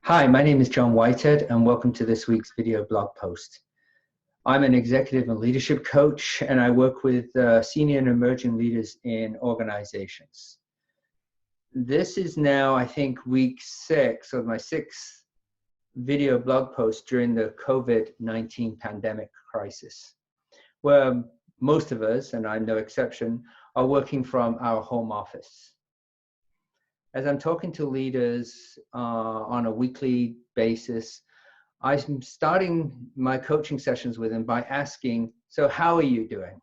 Hi, my name is John Whitehead, and welcome to this week's video blog post. I'm an executive and leadership coach, and I work with senior and emerging leaders in organizations. This is now, I think, week 6 of my 6th video blog post during the COVID-19 pandemic crisis, where most of us, and I'm no exception, are working from our home office. As I'm talking to leaders on a weekly basis, I'm starting my coaching sessions with them by asking, so how are you doing?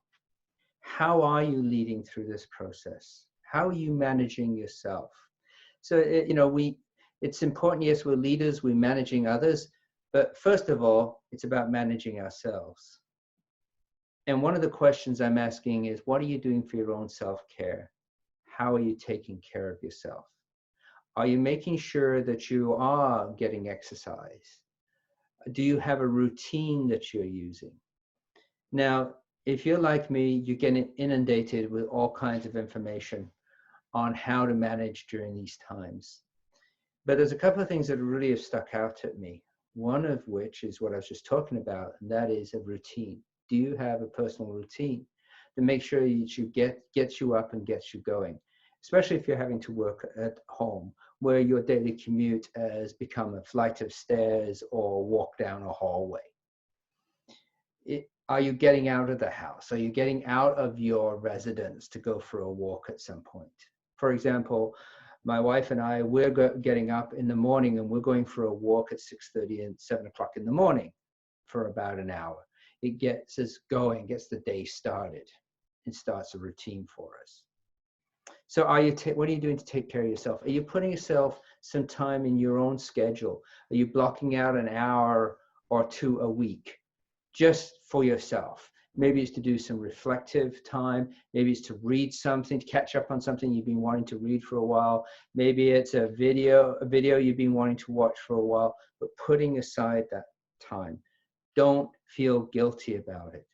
How are you leading through this process? How are you managing yourself? So, it's important, yes, we're leaders, we're managing others, but first of all, it's about managing ourselves. And one of the questions I'm asking is, what are you doing for your own self-care? How are you taking care of yourself? Are you making sure that you are getting exercise? Do you have a routine that you're using? Now, if you're like me, you're getting inundated with all kinds of information on how to manage during these times. But there's a couple of things that really have stuck out at me. One of which is what I was just talking about, and that is a routine. Do you have a personal routine to make sure that you gets you up and gets you going? Especially if you're having to work at home, where your daily commute has become a flight of stairs or walk down a hallway. Are you getting out of the house? Are you getting out of your residence to go for a walk at some point? For example, my wife and I, we're getting up in the morning and we're going for a walk at 6:30 and 7 o'clock in the morning for about an hour. It gets us going, gets the day started. It starts a routine for us. So what are you doing to take care of yourself? Are you putting yourself some time in your own schedule? Are you blocking out an hour or two a week just for yourself? Maybe it's to do some reflective time. Maybe it's to read something, to catch up on something you've been wanting to read for a while. Maybe it's a video you've been wanting to watch for a while, but putting aside that time. Don't feel guilty about it.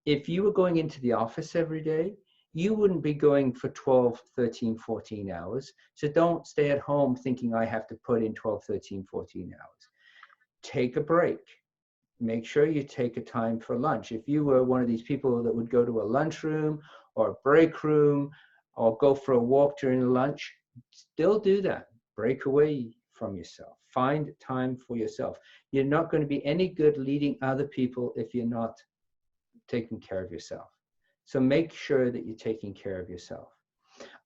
If you were going into the office every day, you wouldn't be going for 12, 13, 14 hours. So don't stay at home thinking I have to put in 12, 13, 14 hours. Take a break. Make sure you take a time for lunch. If you were one of these people that would go to a lunchroom or a break room or go for a walk during lunch, still do that. Break away from yourself. Find time for yourself. You're not going to be any good leading other people if you're not taking care of yourself. So make sure that you're taking care of yourself.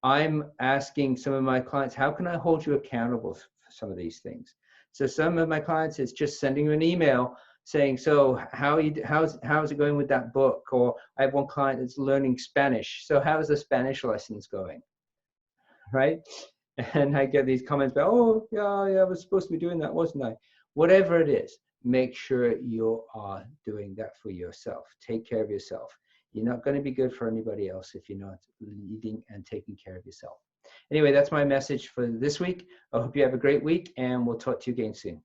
I'm asking some of my clients, how can I hold you accountable for some of these things? So some of my clients, it's just sending you an email saying, so how's it going with that book? Or I have one client that's learning Spanish. So how's the Spanish lessons going? Right? And I get these comments about, oh, yeah, I was supposed to be doing that, wasn't I? Whatever it is, make sure you are doing that for yourself. Take care of yourself. You're not going to be good for anybody else if you're not leading and taking care of yourself. Anyway, that's my message for this week. I hope you have a great week, and we'll talk to you again soon.